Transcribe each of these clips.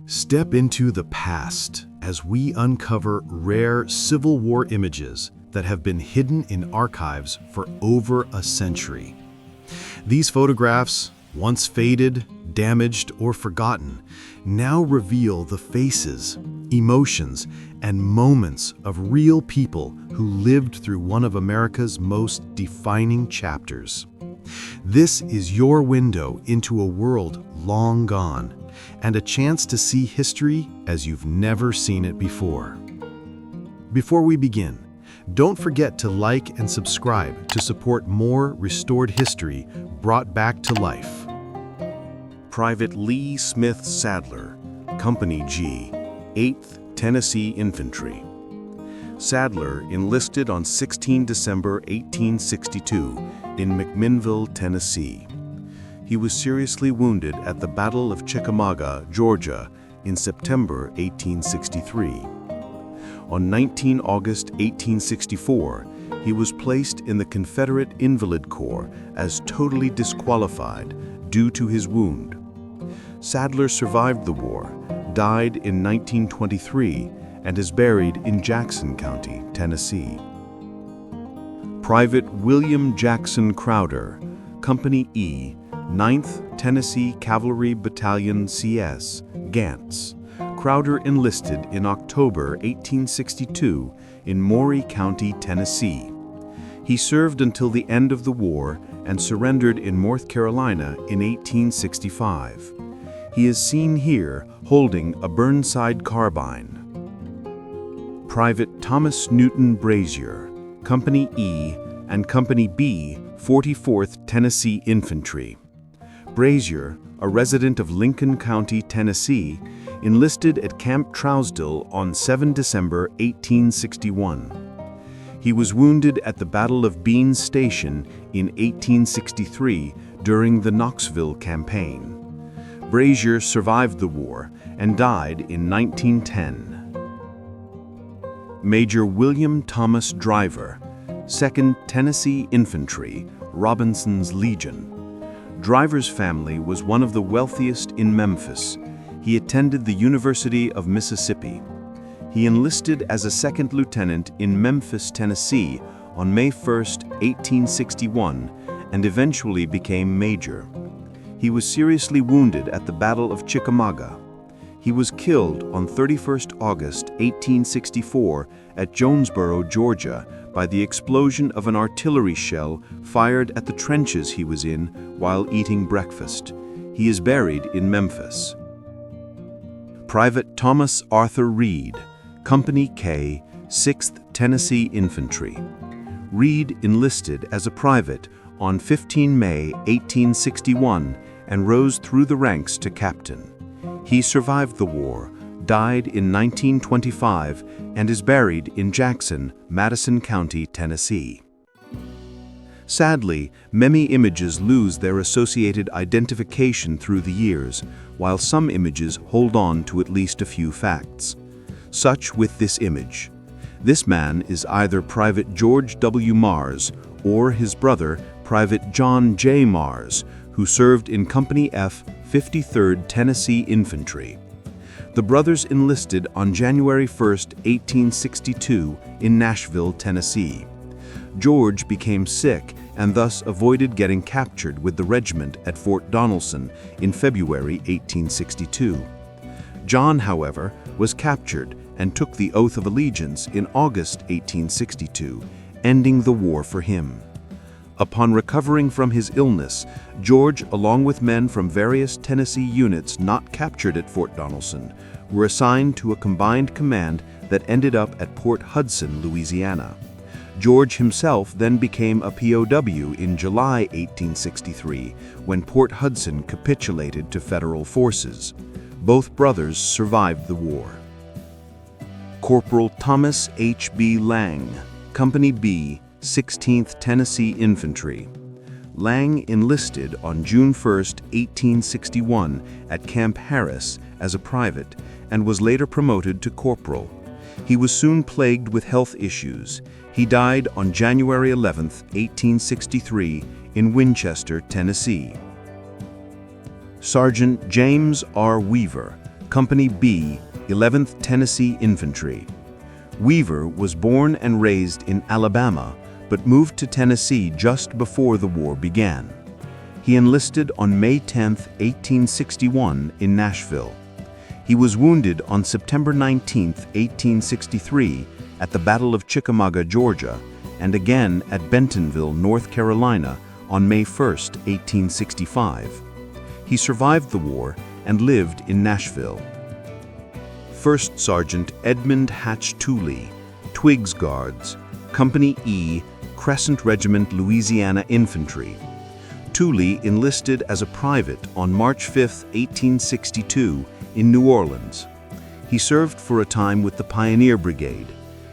Step into the past as we uncover rare Civil War images that have been hidden in archives for over a century. These photographs, once faded, damaged, or forgotten, now reveal the faces, emotions, and moments of real people who lived through one of America's most defining chapters. This is your window into a world long gone, and a chance to see history as you've never seen it before. Before we begin, don't forget to like and subscribe to support more restored history brought back to life. Private Lee Smith Sadler, Company G, 8th Tennessee Infantry. Sadler enlisted on 16 December 1862 in McMinnville, Tennessee. He was seriously wounded at the Battle of Chickamauga, Georgia, in September 1863. On 19 August 1864, he was placed in the Confederate Invalid Corps as totally disqualified due to his wound. Sadler survived the war, died in 1923, and is buried in Jackson County, Tennessee. Private William Jackson Crowder, Company E, 9th Tennessee Cavalry Battalion CS, Gants. Crowder enlisted in October 1862 in Maury County, Tennessee. He served until the end of the war and surrendered in North Carolina in 1865. He is seen here holding a Burnside carbine. Private Thomas Newton Brazier, Company E and Company B, 44th Tennessee Infantry. Brazier, a resident of Lincoln County, Tennessee, enlisted at Camp Trousdale on 7 December 1861. He was wounded at the Battle of Beans Station in 1863 during the Knoxville Campaign. Brazier survived the war and died in 1910. Major William Thomas Driver, 2nd Tennessee Infantry, Robinson's Legion. Driver's family was one of the wealthiest in Memphis. He attended the University of Mississippi. He enlisted as a second lieutenant in Memphis, Tennessee on May 1, 1861, and eventually became major. He was seriously wounded at the Battle of Chickamauga. He was killed on 31 August 1864 at Jonesboro, Georgia, by the explosion of an artillery shell fired at the trenches he was in while eating breakfast. He is buried in Memphis. Private Thomas Arthur Reed, Company K, 6th Tennessee Infantry. Reed enlisted as a private on 15 May 1861 and rose through the ranks to captain. He survived the war, died in 1925, and is buried in Jackson, Madison County, Tennessee. Sadly, many images lose their associated identification through the years, while some images hold on to at least a few facts. Such with this image. This man is either Private George W. Mars or his brother, Private John J. Mars, who served in Company F, 53rd Tennessee Infantry. The brothers enlisted on January 1, 1862 in Nashville, Tennessee. George became sick and thus avoided getting captured with the regiment at Fort Donelson in February 1862. John, however, was captured and took the oath of allegiance in August 1862, ending the war for him. Upon recovering from his illness, George, along with men from various Tennessee units not captured at Fort Donelson, were assigned to a combined command that ended up at Port Hudson, Louisiana. George himself then became a POW in July 1863 when Port Hudson capitulated to federal forces. Both brothers survived the war. Corporal Thomas H.B. Lang, Company B, 16th Tennessee Infantry. Lang enlisted on June 1, 1861 at Camp Harris as a private and was later promoted to corporal. He was soon plagued with health issues. He died on January 11, 1863 in Winchester, Tennessee. Sergeant James R. Weaver, Company B, 11th Tennessee Infantry. Weaver was born and raised in Alabama, but moved to Tennessee just before the war began. He enlisted on May 10, 1861, in Nashville. He was wounded on September 19, 1863, at the Battle of Chickamauga, Georgia, and again at Bentonville, North Carolina, on May 1, 1865. He survived the war and lived in Nashville. First Sergeant Edmund Hatch Tooley, Twiggs Guards, Company E, Crescent Regiment, Louisiana Infantry. Tooley enlisted as a private on March 5, 1862, in New Orleans. He served for a time with the Pioneer Brigade.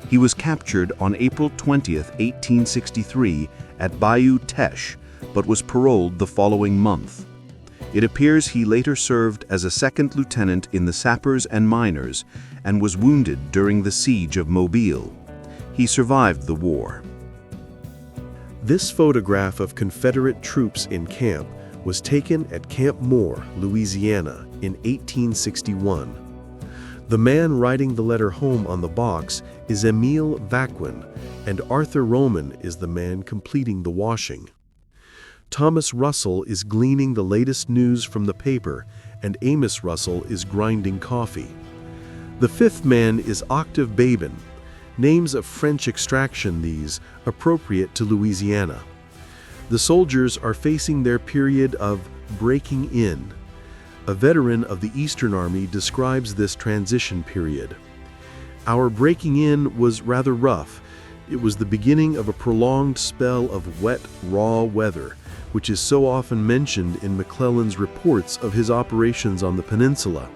He was captured on April 20, 1863, at Bayou Teche, but was paroled the following month. It appears he later served as a second lieutenant in the Sappers and Miners and was wounded during the siege of Mobile. He survived the war. This photograph of Confederate troops in camp was taken at Camp Moore, Louisiana, in 1861. The man writing the letter home on the box is Emile Vaquin, and Arthur Roman is the man completing the washing. Thomas Russell is gleaning the latest news from the paper, and Amos Russell is grinding coffee. The fifth man is Octave Babin. Names of French extraction these, appropriate to Louisiana. The soldiers are facing their period of breaking in. A veteran of the Eastern Army describes this transition period. Our breaking in was rather rough. It was the beginning of a prolonged spell of wet, raw weather, which is so often mentioned in McClellan's reports of his operations on the peninsula.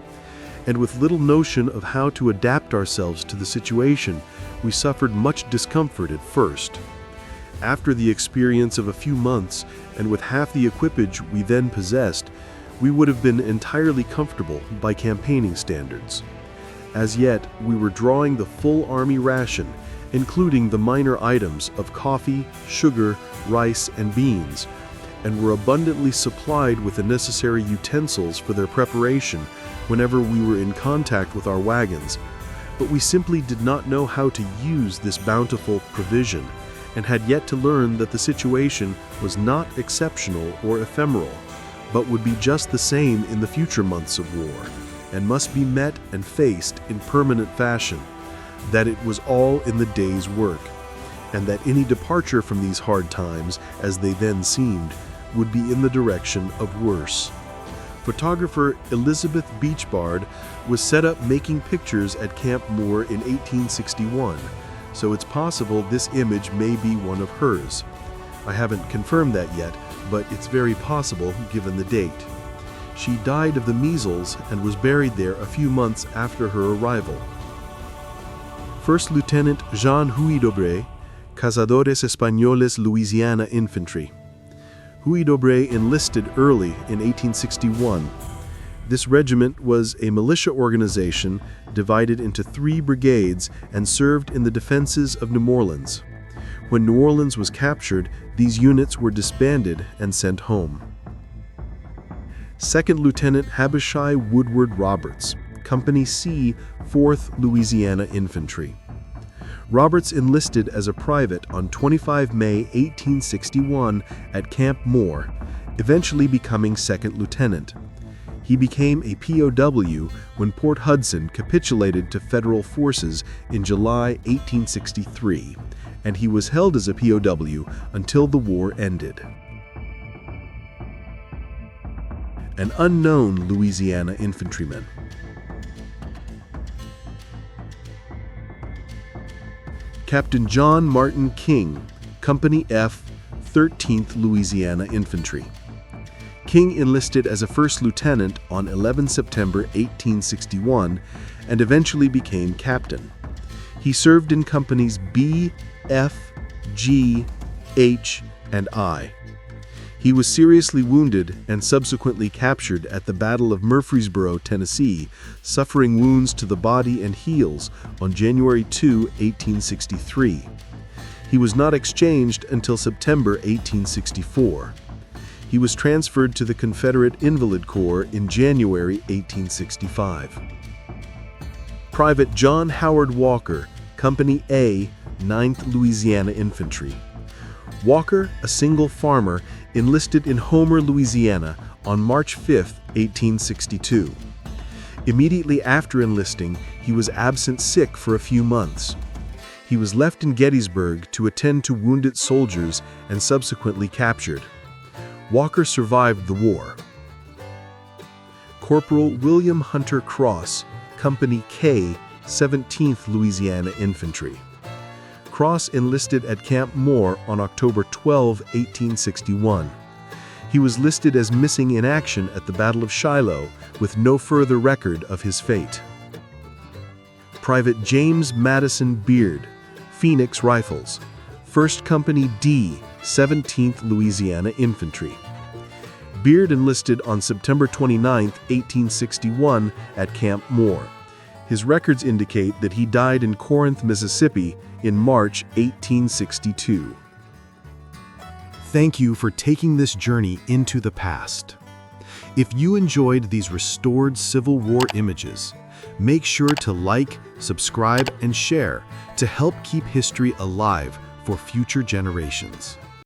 And with little notion of how to adapt ourselves to the situation, we suffered much discomfort at first. After the experience of a few months, and with half the equipage we then possessed, we would have been entirely comfortable by campaigning standards. As yet, we were drawing the full Army ration, including the minor items of coffee, sugar, rice, and beans, and were abundantly supplied with the necessary utensils for their preparation whenever we were in contact with our wagons. But we simply did not know how to use this bountiful provision, and had yet to learn that the situation was not exceptional or ephemeral, but would be just the same in the future months of war, and must be met and faced in permanent fashion, that it was all in the day's work, and that any departure from these hard times, as they then seemed, would be in the direction of worse. Photographer Elizabeth Beachbard was set up making pictures at Camp Moore in 1861, so it's possible this image may be one of hers. I haven't confirmed that yet, but it's very possible given the date. She died of the measles and was buried there a few months after her arrival. First Lieutenant Jean Huidobre, Cazadores Españoles Louisiana Infantry. Huidobre enlisted early in 1861. This regiment was a militia organization divided into 3 brigades and served in the defenses of New Orleans. When New Orleans was captured, these units were disbanded and sent home. Second Lieutenant Habishai Woodward Roberts, Company C, 4th Louisiana Infantry. Roberts enlisted as a private on 25 May 1861 at Camp Moore, eventually becoming second lieutenant. He became a POW when Port Hudson capitulated to federal forces in July 1863, and he was held as a POW until the war ended. An unknown Louisiana infantryman. Captain John Martin King, Company F, 13th Louisiana Infantry. King enlisted as a first lieutenant on 11 September 1861 and eventually became captain. He served in companies B, F, G, H, and I. He was seriously wounded and subsequently captured at the Battle of Murfreesboro, Tennessee, suffering wounds to the body and heels on January 2, 1863. He was not exchanged until September 1864. He was transferred to the Confederate Invalid Corps in January 1865. Private John Howard Walker, Company A, 9th Louisiana Infantry. Walker, a single farmer, enlisted in Homer, Louisiana on March 5, 1862. Immediately after enlisting, he was absent sick for a few months. He was left in Gettysburg to attend to wounded soldiers and subsequently captured. Walker survived the war. Corporal William Hunter Cross, Company K, 17th Louisiana Infantry. Cross enlisted at Camp Moore on October 12, 1861. He was listed as missing in action at the Battle of Shiloh, with no further record of his fate. Private James Madison Beard, Phoenix Rifles, 1st Company D, 17th Louisiana Infantry. Beard enlisted on September 29, 1861 at Camp Moore. His records indicate that he died in Corinth, Mississippi in March 1862. Thank you for taking this journey into the past. If you enjoyed these restored Civil War images, make sure to like, subscribe, and share to help keep history alive for future generations.